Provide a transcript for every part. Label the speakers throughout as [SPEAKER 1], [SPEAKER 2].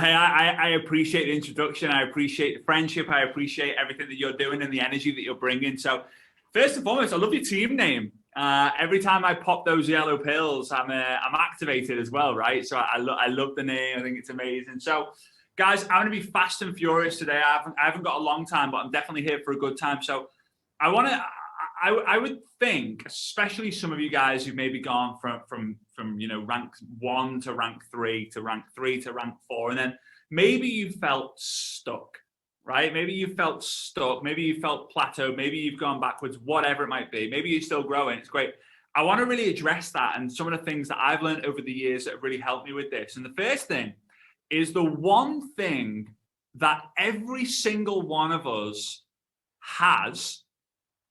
[SPEAKER 1] Hey, I appreciate the introduction. I appreciate the friendship. I appreciate everything that you're doing and the energy that you're bringing. So, first and foremost, I love your team name. Every time I pop those yellow pills, I'm activated as well, right? So I love the name. I think it's amazing. So, guys, I'm going to be fast and furious today. I haven't got a long time, but I'm definitely here for a good time. So, I want to. I would think, especially some of you guys who've maybe gone from rank 1 to rank 3 to rank 3 to rank 4, and then maybe you felt stuck, right? Maybe you felt stuck, maybe you felt plateaued, maybe you've gone backwards, whatever it might be. Maybe you're still growing. It's great. I want to really address that and some of the things that I've learned over the years that have really helped me with this. And the first thing is the one thing that every single one of us has,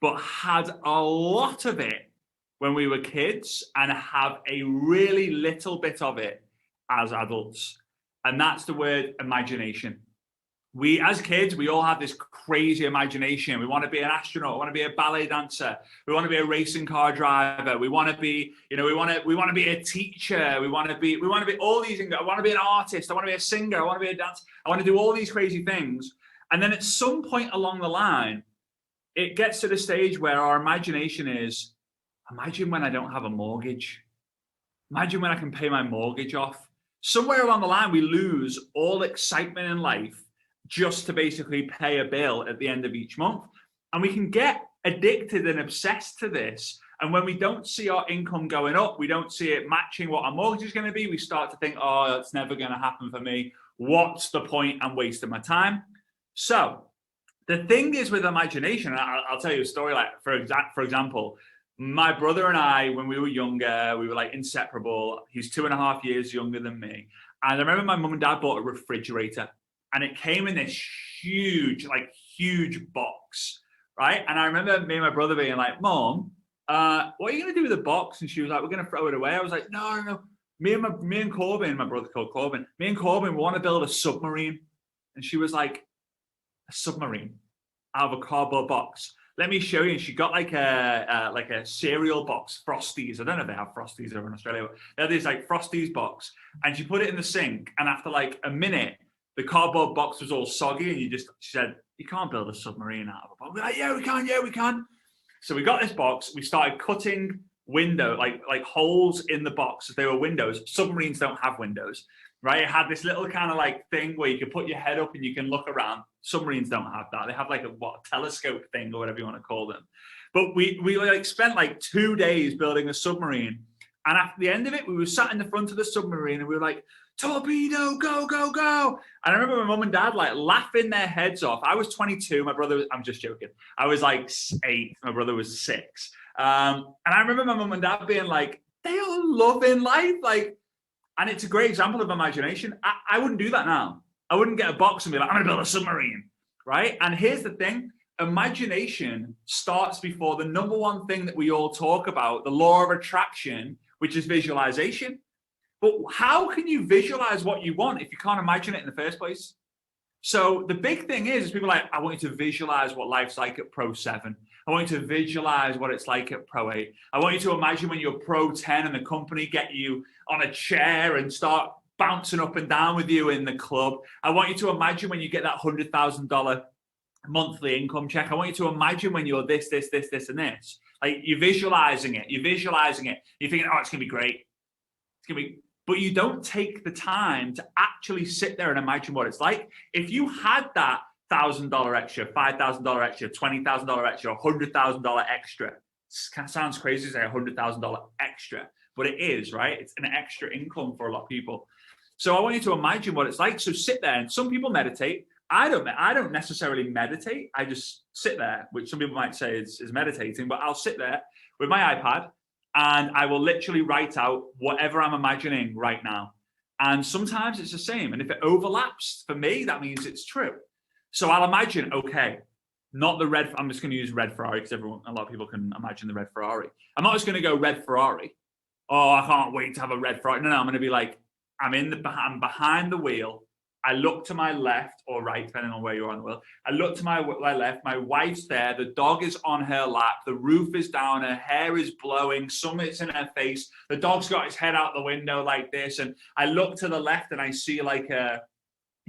[SPEAKER 1] but had a lot of it when we were kids and have a really little bit of it as adults. And that's the word imagination. We, as kids, we all have this crazy imagination. We want to be an astronaut. We want to be a ballet dancer. We want to be a racing car driver. We want to be, we want to be a teacher. We want to be all these things. I want to be an artist. I want to be a singer. I want to be a dancer. I want to do all these crazy things. And then at some point along the line, it gets to the stage where our imagination is, imagine when I don't have a mortgage. Imagine when I can pay my mortgage off. Somewhere along the line, we lose all excitement in life just to basically pay a bill at the end of each month. And we can get addicted and obsessed to this. And when we don't see our income going up, we don't see it matching what our mortgage is going to be, we start to think, oh, it's never going to happen for me. What's the point? I'm wasting my time. So the thing is with imagination, and I'll tell you a story. Like for example, my brother and I, when we were younger, we were like inseparable. He's 2.5 years younger than me. And I remember my mum and dad bought a refrigerator, and it came in this huge box, right? And I remember me and my brother being like, Mom, what are you going to do with the box? And she was like, we're going to throw it away. I was like, no. Me and Corbin, my brother called Corbin, me and Corbin want to build a submarine. And she was like, a submarine out of a cardboard box. Let me show you. And she got like a cereal box, Frosties. I don't know if they have Frosties over in Australia. But they had this like Frosties box, and she put it in the sink. And after like a minute, the cardboard box was all soggy, and she said, you can't build a submarine out of a box. We're like, yeah, we can. So we got this box. We started cutting like holes in the box. They were windows. Submarines don't have windows, right? It had this little kind of like thing where you could put your head up and you can look around. Submarines don't have that. They have like a telescope thing or whatever you want to call them. But we like spent like 2 days building a submarine. And at the end of it, we were sat in the front of the submarine and we were like, torpedo, go, go, go. And I remember my mum and dad like laughing their heads off. I was 22. My brother, I'm just joking. I was like 8. My brother was 6. And I remember my mum and dad being like, they are loving life. And it's a great example of imagination. I wouldn't do that now. I wouldn't get a box and be like, I'm going to build a submarine, right? And here's the thing. Imagination starts before the number one thing that we all talk about, the law of attraction, which is visualization. But how can you visualize what you want if you can't imagine it in the first place? So the big thing is people are like, I want you to visualize what life's like at Pro 7. I want you to visualize what it's like at Pro 8. I want you to imagine when you're Pro 10 and the company get you on a chair and start bouncing up and down with you in the club. I want you to imagine when you get that $100,000 monthly income check. I want you to imagine when you're this, and this. Like you're visualizing it. You're thinking, oh, it's going to be great. It's going to be... But you don't take the time to actually sit there and imagine what it's like. If you had that $1,000 extra, $5,000 extra, $20,000 extra, $100,000 extra, it kind of sounds crazy to say $100,000 extra, but it is, right? It's an extra income for a lot of people. So I want you to imagine what it's like. So sit there, and some people meditate. I don't necessarily meditate. I just sit there, which some people might say is meditating, but I'll sit there with my iPad and I will literally write out whatever I'm imagining right now. And sometimes it's the same. And if it overlaps, for me, that means it's true. So I'll imagine, okay, not the red, I'm just going to use red Ferrari because a lot of people can imagine the red Ferrari. I'm not just going to go red Ferrari. Oh, I can't wait to have a red Ferrari. No, I'm going to be like, I'm behind the wheel. I look to my left or right, depending on where you are on the wheel. I look to my left. My wife's there. The dog is on her lap. The roof is down. Her hair is blowing. Summit's in her face. The dog's got his head out the window like this. And I look to the left and I see like a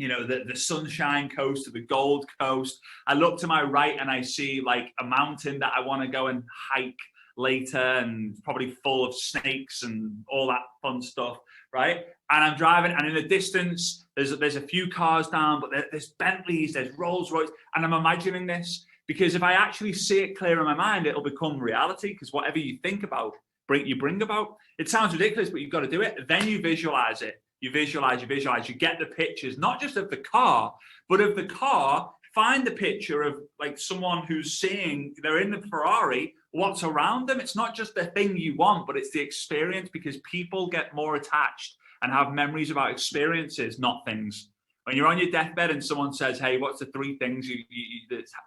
[SPEAKER 1] the Sunshine Coast to the Gold Coast. I look to my right and I see like a mountain that I want to go and hike later, and probably full of snakes and all that fun stuff, right? And I'm driving, and in the distance, there's a few cars down, but there's Bentleys, there's Rolls Royce, and I'm imagining this, because if I actually see it clear in my mind, it'll become reality, because whatever you think about, you bring about. It sounds ridiculous, but you've got to do it. Then you visualize it. You visualize, you get the pictures, not just of the car, but of the car. Find the picture of like someone who's seeing, they're in the Ferrari, what's around them. It's not just the thing you want, but it's the experience, because people get more attached and have memories about experiences, not things. When you're on your deathbed and someone says, hey, what's the three things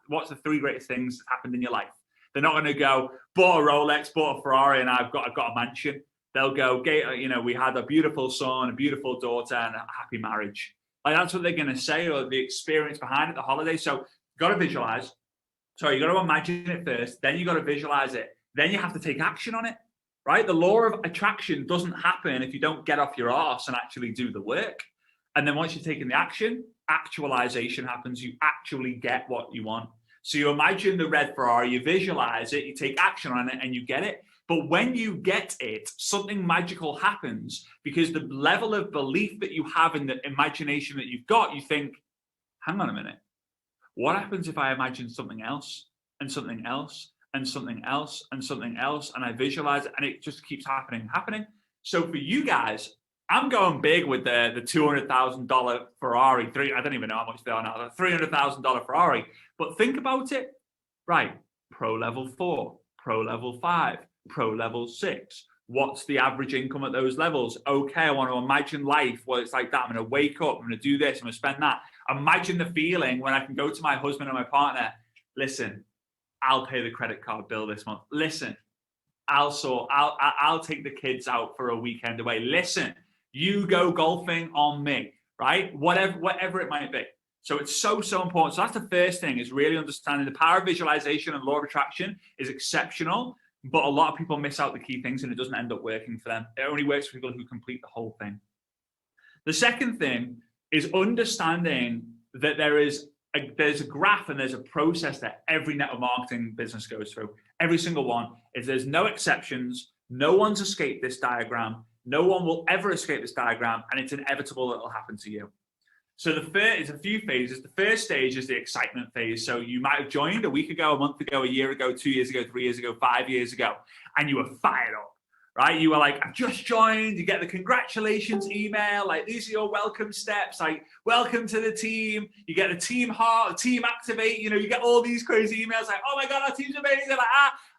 [SPEAKER 1] what's the three greatest things that happened in your life? They're not going to go, bought a Rolex, bought a Ferrari, and I've got a mansion. They'll go, we had a beautiful son, a beautiful daughter, and a happy marriage. Like, that's what they're going to say, or the experience behind it, the holiday. So you've got to visualize. Sorry, you got to imagine it first, then you got to visualize it. Then you have to take action on it, right? The law of attraction doesn't happen if you don't get off your arse and actually do the work. And then once you've taken the action, actualization happens. You actually get what you want. So you imagine the red Ferrari, you visualize it, you take action on it, and you get it. But when you get it, something magical happens, because the level of belief that you have in the imagination that you've got, you think, hang on a minute. What happens if I imagine something else and something else and something else and something else, and I visualize it, and it just keeps happening. So for you guys, I'm going big with the $200,000 Ferrari. I don't even know how much they are now. $300,000 Ferrari. But think about it. Right. Pro level 4, pro level 5, pro level 6. What's the average income at those levels? Okay, I want to imagine life. Well, it's like that. I'm going to wake up. I'm going to do this. I'm going to spend that. Imagine the feeling when I can go to my husband or my partner. Listen, I'll pay the credit card bill this month. Listen, I'll take the kids out for a weekend away. Listen, you go golfing on me, right? Whatever it might be. So it's so important. So that's the first thing, is really understanding the power of visualization, and law of attraction is exceptional, but a lot of people miss out the key things, and it doesn't end up working for them. It only works for people who complete the whole thing. The second thing is understanding that there's a graph and there's a process that every network marketing business goes through. Every single one. There's no exceptions. No one's escaped this diagram. No one will ever escape this diagram, and it's inevitable that it'll happen to you. So it's a few phases. The first stage is the excitement phase. So you might have joined a week ago, a month ago, a year ago, 2 years ago, 3 years ago, 5 years ago, and you were fired up, right? You were like, I've just joined. You get the congratulations email, like, these are your welcome steps, like, welcome to the team. You get the team heart, team activate, you get all these crazy emails like, oh my God, our team's amazing, like,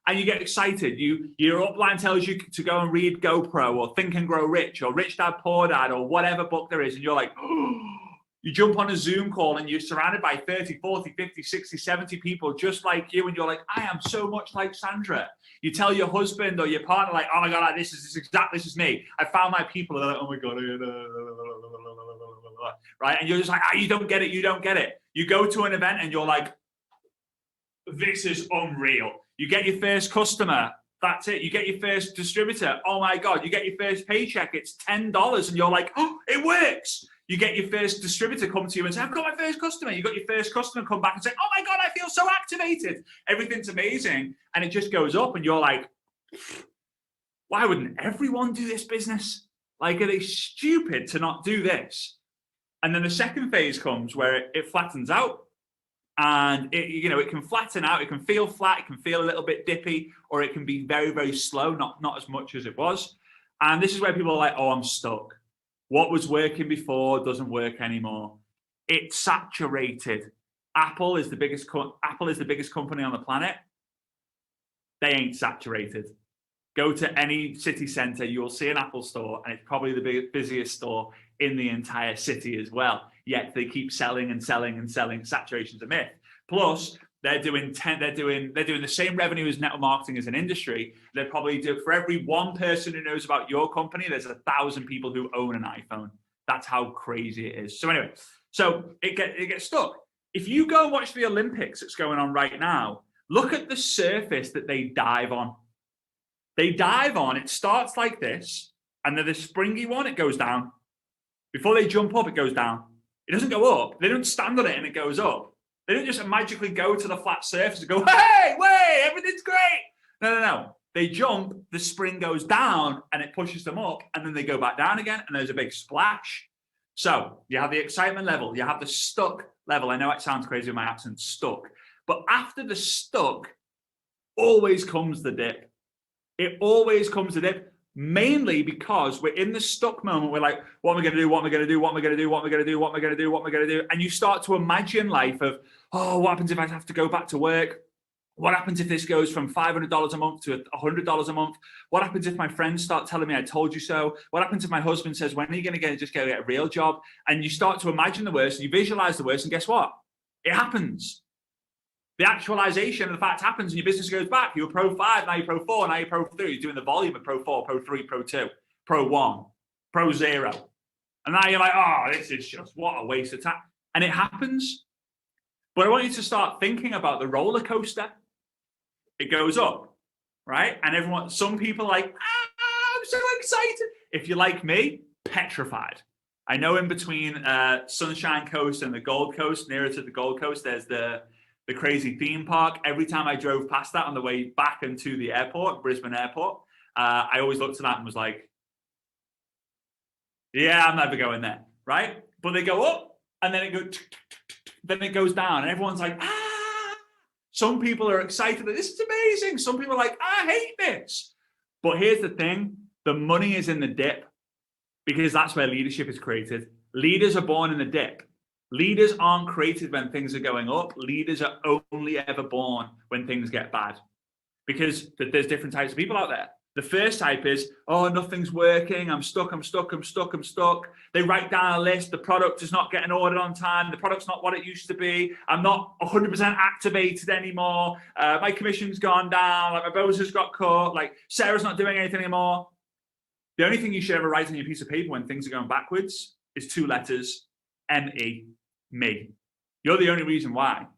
[SPEAKER 1] and you get excited. Your upline tells you to go and read GoPro or Think and Grow Rich or Rich Dad Poor Dad or whatever book there is, and you're like, oh. You jump on a Zoom call and you're surrounded by 30, 40, 50, 60, 70 people just like you, and you're like, I am so much like Sandra. You tell your husband or your partner, like, oh my God, this is me. I found my people. They're like, oh my God. Right? And you're just like, you don't get it. You go to an event and you're like, this is unreal. You get your first customer. That's it. You get your first distributor. Oh my God. You get your first paycheck. It's $10. And you're like, oh, it works. You get your first distributor come to you and say, I've got my first customer. You got your first customer come back and say, oh my God, I feel so activated. Everything's amazing. And it just goes up, and you're like, why wouldn't everyone do this business? Like, are they stupid to not do this? And then the second phase comes where it flattens out, and it can flatten out. It can feel flat. It can feel a little bit dippy, or it can be very, very slow, not as much as it was. And this is where people are like, oh, I'm stuck. What was working before doesn't work anymore. It's saturated. Apple is the biggest company on the planet. They ain't saturated. Go to any city center, you'll see an Apple store, and it's probably the busiest store in the entire city as well. Yet they keep selling and selling and selling. Saturation's a myth. Plus, they're doing the same revenue as network marketing as an industry. They probably do, for every one person who knows about your company, there's 1,000 people who own an iPhone. That's how crazy it is. So anyway, it gets stuck. If you go and watch the Olympics that's going on right now, look at the surface that they dive on. It starts like this, and then the springy one, it goes down. Before they jump up, it goes down. It doesn't go up. They don't stand on it and it goes up. They don't just magically go to the flat surface and go, hey, wait, everything's great. No. They jump, the spring goes down and it pushes them up, and then they go back down again and there's a big splash. So you have the excitement level, you have the stuck level. I know it sounds crazy with my accent, stuck. But after the stuck, always comes the dip. It always comes the dip, mainly because we're in the stuck moment. We're like, what am I going to do? What am I going to do? What am I going to do? What am I going to do? What am I going to do? What am I going to do? And you start to imagine life of, oh, what happens if I have to go back to work? What happens if this goes from $500 a month to $100 a month? What happens if my friends start telling me I told you so? What happens if my husband says, when are you going to get a real job? And you start to imagine the worst, and you visualize the worst, and guess what? It happens. The actualization of the fact happens, and your business goes back. You were Pro 5, now you're Pro 4, now you're Pro 3. You're doing the volume of Pro 4, Pro 3, Pro 2, Pro 1, Pro 0. And now you're like, oh, this is just, what a waste of time. And it happens. But I want you to start thinking about the roller coaster. It goes up, right? And some people are like, I'm so excited. If you're like me, petrified. I know in between Sunshine Coast and the Gold Coast, nearer to the Gold Coast, there's the crazy theme park. Every time I drove past that on the way back into the airport, Brisbane Airport, I always looked at that and was like, yeah, I'm never going there, right? But they go up and then it goes down, and everyone's like, Some people are excited that this is amazing. Some people are like, I hate this. But here's the thing. The money is in the dip, because that's where leadership is created. Leaders are born in the dip. Leaders aren't created when things are going up. Leaders are only ever born when things get bad, because there's different types of people out there. The first type is, oh, nothing's working. I'm stuck. They write down a list. The product is not getting ordered on time. The product's not what it used to be. I'm not 100% activated anymore. My commission's gone down. Like, my bonus has got cut. Like, Sarah's not doing anything anymore. The only thing you should ever write on your piece of paper when things are going backwards is 2 letters, M-E, me. You're the only reason why.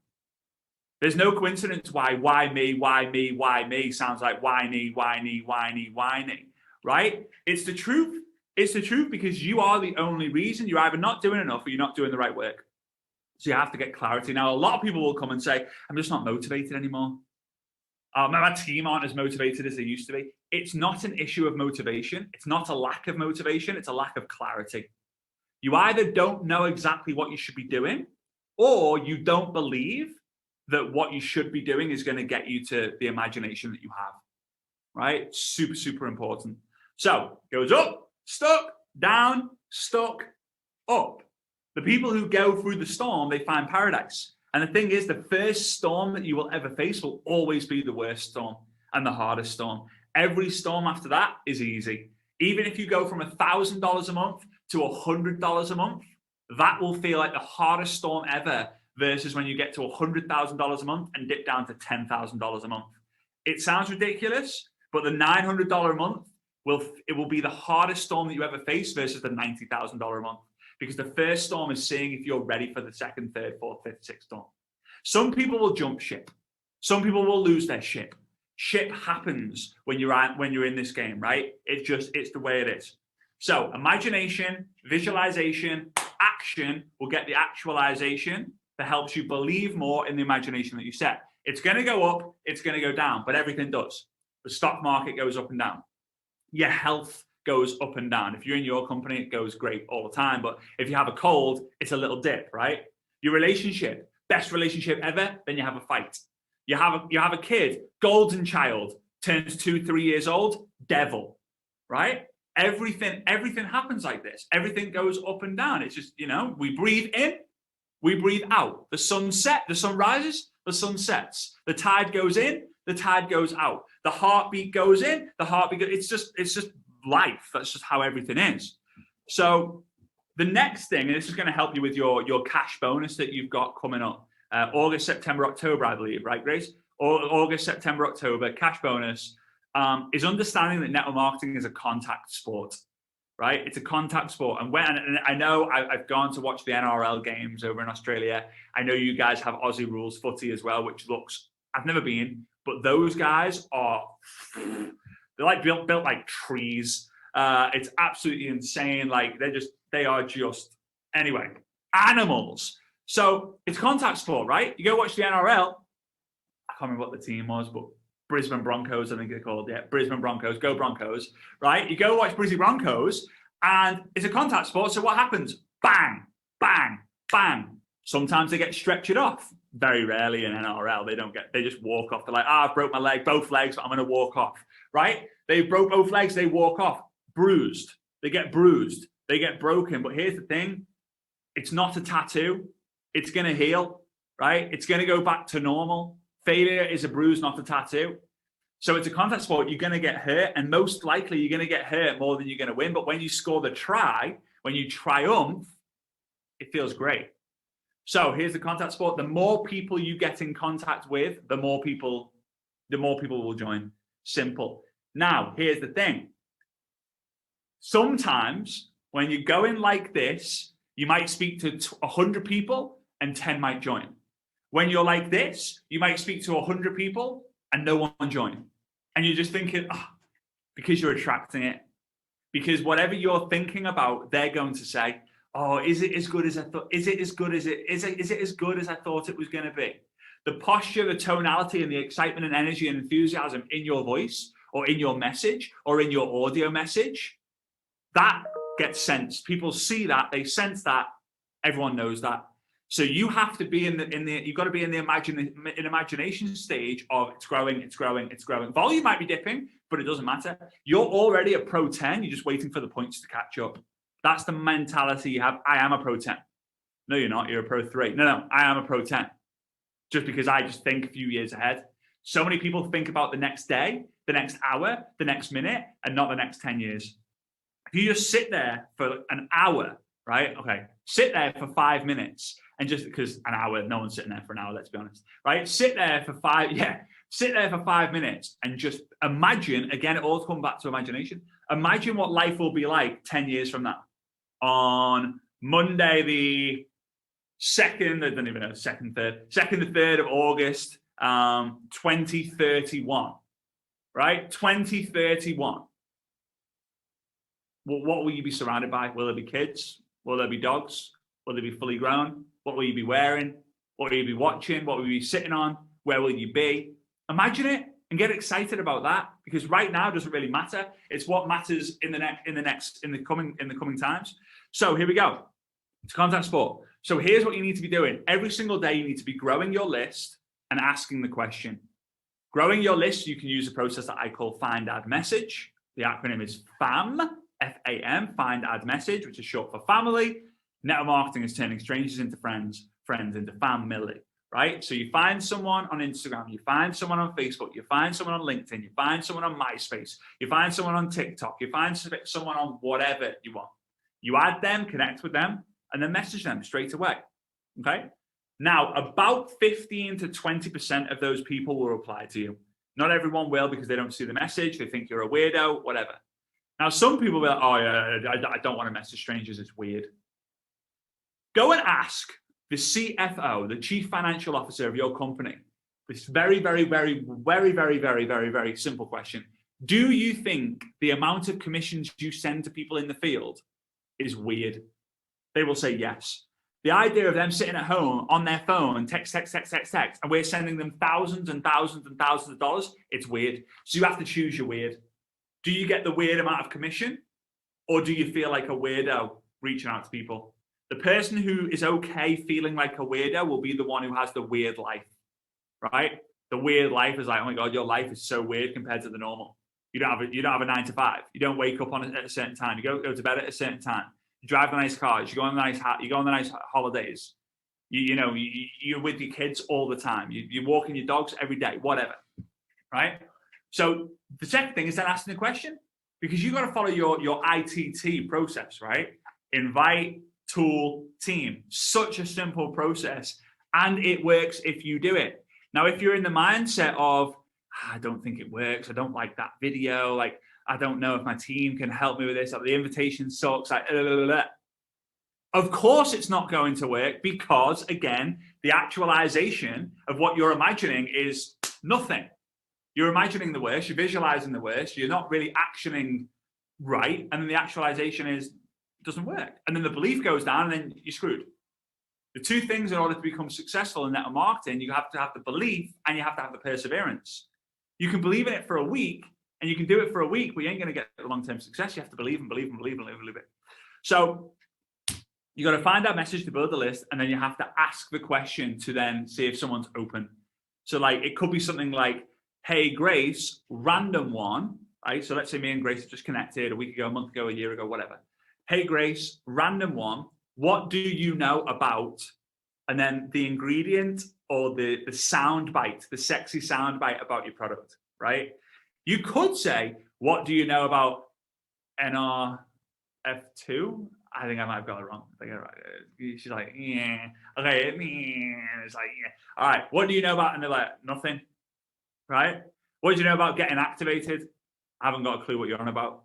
[SPEAKER 1] There's no coincidence why me sounds like whiny, right? It's the truth. It's the truth, because you are the only reason. You're either not doing enough or you're not doing the right work. So you have to get clarity. Now, a lot of people will come and say, I'm just not motivated anymore. My team aren't as motivated as they used to be. It's not an issue of motivation. It's not a lack of motivation. It's a lack of clarity. You either don't know exactly what you should be doing, or you don't believe that what you should be doing is going to get you to the imagination that you have, right? Super, super important. So goes up, stuck, down, stuck, up. The people who go through the storm, they find paradise. And the thing is, the first storm that you will ever face will always be the worst storm and the hardest storm. Every storm after that is easy. Even if you go from $1,000 a month to $100 a month, that will feel like the hardest storm ever, versus when you get to $100,000 a month and dip down to $10,000 a month. It sounds ridiculous, but the $900 a month will be the hardest storm that you ever face versus the $90,000 a month. Because the first storm is seeing if you're ready for the second, third, fourth, fifth, sixth storm. Some people will jump ship. Some people will lose their ship. Shit happens when you're in this game, right? It's the way it is. So imagination, visualization, action will get the actualization that helps you believe more in the imagination that you set. It's going to go up, it's going to go down, but everything does. The stock market goes up and down. Your health goes up and down. If you're in your company, it goes great all the time. But if you have a cold, it's a little dip, right? Your relationship, best relationship ever, then you have a fight. You have a kid, golden child, turns 2-3 years old, devil, right? Everything happens like this. Everything goes up and down. It's just, we breathe in, we breathe out. The sun rises, the sun sets. The tide goes in, the tide goes out. The heartbeat goes in, the heartbeat goes. It's just life. That's just how everything is. So the next thing, and this is going to help you with your cash bonus that you've got coming up. August, September, October, I believe, right, Grace? August, September, October, cash bonus is understanding that network marketing is a contact sport. Right? It's a contact sport. And I know I've gone to watch the NRL games over in Australia. I know you guys have Aussie rules footy as well, which looks, I've never been, but those guys they're like built like trees. It's absolutely insane. Like they are just, anyway, animals. So it's contact sport, right? You go watch the NRL. I can't remember what the team was, but Brisbane Broncos, I think they're called. Yeah, Brisbane Broncos. Go Broncos, right? You go watch Brisbane Broncos, and it's a contact sport. So what happens? Bang, bang, bang. Sometimes they get stretchered off. Very rarely in NRL, they just walk off. They're like, I broke my leg, both legs, I'm going to walk off, right? They broke both legs, they walk off. Bruised. They get bruised. They get broken. But here's the thing. It's not a tattoo. It's going to heal, right? It's going to go back to normal. Failure is a bruise, not a tattoo. So it's a contact sport. You're going to get hurt, and most likely you're going to get hurt more than you're going to win. But when you score the try, when you triumph, it feels great. So here's the contact sport. The more people you get in contact with, the more people will join. Simple. Now, here's the thing. Sometimes when you're going like this, you might speak to 100 people and 10 might join. When you're like this, you might speak to 100 people and no one join. And you're just thinking, because you're attracting it. Because whatever you're thinking about, they're going to say, oh, is it as good as I thought? Is it as good as is it as good as I thought it was going to be? The posture, the tonality, and the excitement and energy and enthusiasm in your voice or in your message or in your audio message, that gets sensed. People see that, they sense that, everyone knows that. So you have to be you've got to be in the imagination stage of it's growing, it's growing, it's growing. Volume might be dipping, but it doesn't matter. You're already a pro 10, you're just waiting for the points to catch up. That's the mentality you have. I am a pro 10. No, you're not. You're a pro 3. No, I am a pro 10. Just because I just think a few years ahead. So many people think about the next day, the next hour, the next minute, and not the next 10 years. If you just sit there for an hour, right? Okay, sit there for 5 minutes, and just because an hour, no one's sitting there for an hour, let's be honest, right? Sit there for 5 minutes and just imagine, again, it all comes back to imagination. Imagine what life will be like 10 years from now. On Monday, the 2nd, I don't even know, 2nd, 3rd of August, 2031, right? 2031. Well, what will you be surrounded by? Will there be kids? Will there be dogs? Will they be fully grown? What will you be wearing? What will you be watching? What will you be sitting on? Where will you be? Imagine it and get excited about that, because right now doesn't really matter. It's what matters in the coming times. So here we go. It's contact sport. So here's what you need to be doing. Every single day, you need to be growing your list and asking the question. Growing your list, you can use a process that I call Find Add Message. The acronym is FAM, F-A-M, Find Add Message, which is short for family. Network marketing is turning strangers into friends, friends into family, right? So you find someone on Instagram, you find someone on Facebook, you find someone on LinkedIn, you find someone on MySpace, you find someone on TikTok, you find someone on whatever you want. You add them, connect with them, and then message them straight away, okay? Now, about 15 to 20% of those people will reply to you. Not everyone will, because they don't see the message, they think you're a weirdo, whatever. Now, some people will be like, oh, yeah, I don't want to message strangers, it's weird. Go and ask the CFO, the Chief Financial Officer of your company, this very, very, very, very, very, very, very, very simple question. Do you think the amount of commissions you send to people in the field is weird? They will say yes. The idea of them sitting at home on their phone, text, and we're sending them thousands and thousands and thousands of dollars, it's weird. So you have to choose your weird. Do you get the weird amount of commission, or do you feel like a weirdo reaching out to people? The person who is okay feeling like a weirdo will be the one who has the weird life, right? The weird life is like, oh my God, your life is so weird compared to the normal. You don't have a 9 to 5. You don't wake up at a certain time. You go to bed at a certain time. You drive the nice cars. You go on the nice holidays. You're with your kids all the time. You're walking your dogs every day, whatever, right? So the second thing is then asking the question, because you've got to follow your ITT process, right? Invite, tool, team. Such a simple process, and it works if you do it. Now, if you're in the mindset of, I don't think it works, I don't like that video, like, I don't know if my team can help me with this, like, the invitation sucks, like, of course it's not going to work, because, again, the actualization of what you're imagining is nothing. You're imagining the worst, you're visualizing the worst, you're not really actioning right, and then the actualization doesn't work. And then the belief goes down, and then you're screwed. The two things in order to become successful in network marketing, you have to have the belief and you have to have the perseverance. You can believe in it for a week and you can do it for a week, but you ain't going to get long-term success. You have to believe and believe and believe and believe it. So you got to find that message to build the list, and then you have to ask the question to then see if someone's open. So like, it could be something like, hey, Grace, random one, right? So let's say me and Grace have just connected a week ago, a month ago, a year ago, whatever. Hey, Grace, random one. What do you know about, and then the ingredient or the sound bite, the sexy sound bite about your product, right? You could say, what do you know about NRF2? I think I might have got it wrong. I think I right. She's like, yeah. Okay. It's like, yeah. All right. What do you know about? And they're like, nothing. Right? What do you know about getting activated? I haven't got a clue what you're on about.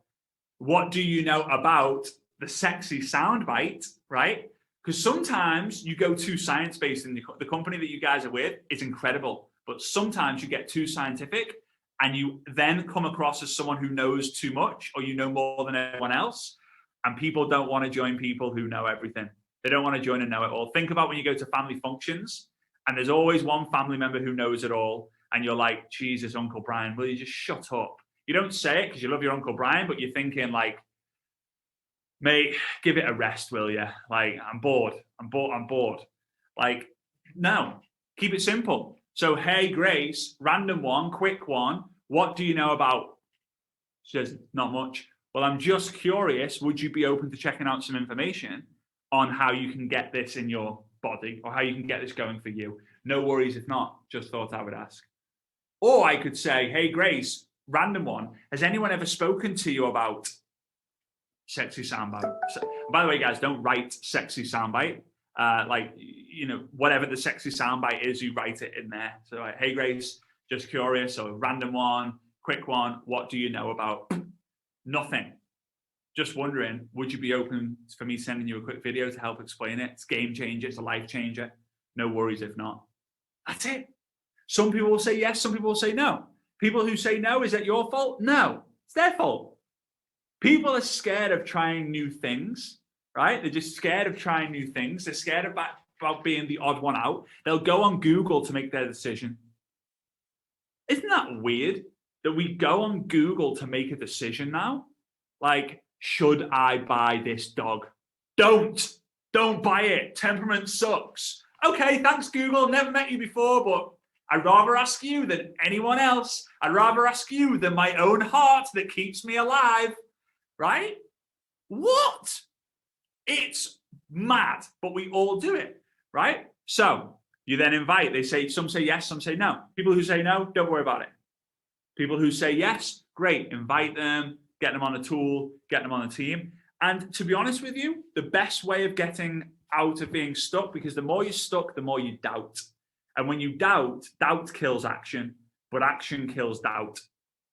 [SPEAKER 1] What do you know about the sexy sound bite? Right? Because sometimes you go too science-based, and the company that you guys are with is incredible, but sometimes you get too scientific and you then come across as someone who knows too much, or you know more than everyone else. And people don't want to join people who know everything. They don't want to join and know it all. Think about when you go to family functions and there's always one family member who knows it all. And you're like, Jesus, Uncle Brian, will you just shut up? You don't say it because you love your Uncle Brian, but you're thinking like, mate, give it a rest, will you? Like, I'm bored. Like, no, keep it simple. So, hey, Grace, random one, quick one. What do you know about? She says, not much. Well, I'm just curious, would you be open to checking out some information on how you can get this in your body, or how you can get this going for you? No worries if not, just thought I would ask. Or I could say, hey, Grace, random one, has anyone ever spoken to you about sexy soundbite? By the way, guys, don't write sexy soundbite. Like, you know, whatever the sexy soundbite is, you write it in there. So like, hey, Grace, just curious, or random one, quick one, what do you know about? Nothing. Just wondering, would you be open for me sending you a quick video to help explain it? It's a game changer. It's a life changer. No worries if not. That's it. Some people will say yes. Some people will say no. People who say no, is that your fault? No, it's their fault. People are scared of trying new things, right? They're just scared of trying new things. They're scared about being the odd one out. They'll go on Google to make their decision. Isn't that weird? That we go on Google to make a decision now? Like, should I buy this dog? Don't buy it. Temperament sucks. Okay, thanks, Google. Never met you before, but I'd rather ask you than anyone else. I'd rather ask you than my own heart that keeps me alive, right? What? It's mad, but we all do it, right? So you then invite. They say, some say yes, some say no. People who say no, don't worry about it. People who say yes, great, invite them, get them on a tool, get them on a team. And to be honest with you, the best way of getting out of being stuck, because the more you're stuck, the more you doubt. And when you doubt kills action, but action kills doubt.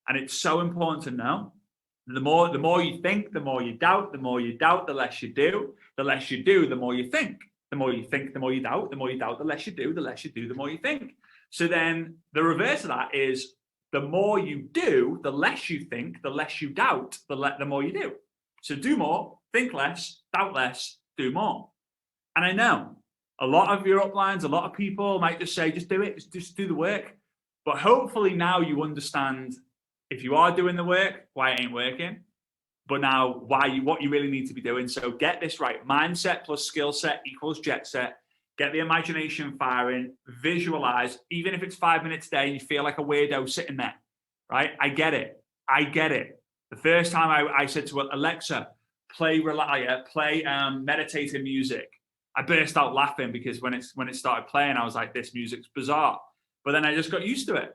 [SPEAKER 1] And it's so important to know. The more you think, the more you doubt. The more you doubt, the less you do. The less you do, the more you think. The more you think, the more you doubt. The more you doubt, the less you do. The less you do, the more you think. So then the reverse of that is, the more you do, the less you think, the less you doubt, the more you do. So do more, think less, doubt less, do more. And I know a lot of your uplines, a lot of people might just say, just do it, just do the work. But hopefully now you understand, if you are doing the work, why it ain't working. But now what you really need to be doing. So get this right. Mindset plus skill set equals jet set. Get the imagination firing, visualize, even if it's 5 minutes a day and you feel like a weirdo sitting there, right? I get it. The first time I said to Alexa, play meditative music, I burst out laughing because when it started playing, I was like, this music's bizarre. But then I just got used to it.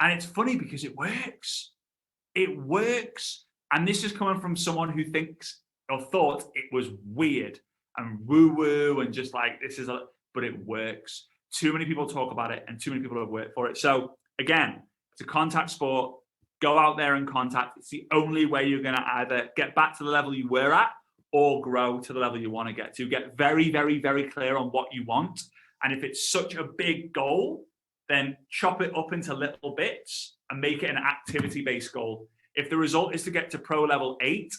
[SPEAKER 1] And it's funny because it works. It works. And this is coming from someone who thinks or thought it was weird and woo-woo and just like, but it works. Too many people talk about it and too many people have worked for it. So again, it's a contact sport. Go out there and contact. It's the only way you're going to either get back to the level you were at or grow to the level you want to get to. Get very, very, very clear on what you want. And if it's such a big goal, then chop it up into little bits and make it an activity-based goal. If the result is to get to pro level 8,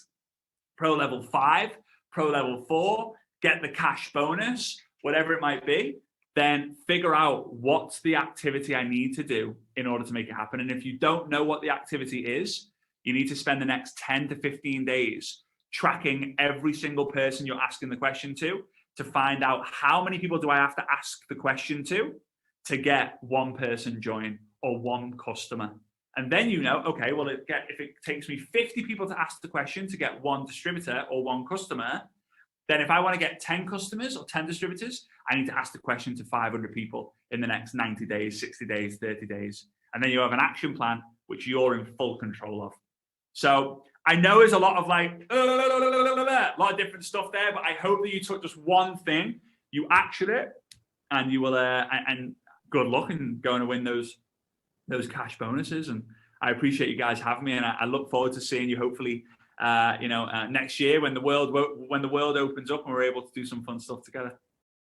[SPEAKER 1] pro level 5, pro level 4, get the cash bonus, whatever it might be, then figure out what's the activity I need to do in order to make it happen. And if you don't know what the activity is, you need to spend the next 10 to 15 days tracking every single person you're asking the question to find out how many people do I have to ask the question to get one person join or one customer. And then you know, okay, well, if it takes me 50 people to ask the question to get one distributor or one customer, then if I want to get 10 customers or 10 distributors, I need to ask the question to 500 people in the next 90 days, 60 days, 30 days. And then you have an action plan, which you're in full control of. So I know there's a lot of a lot of different stuff there, but I hope that you took just one thing, you action it, and you will, and good luck in going to win those cash bonuses. And I appreciate you guys having me, and I look forward to seeing you hopefully next year when the world opens up and we're able to do some fun stuff together.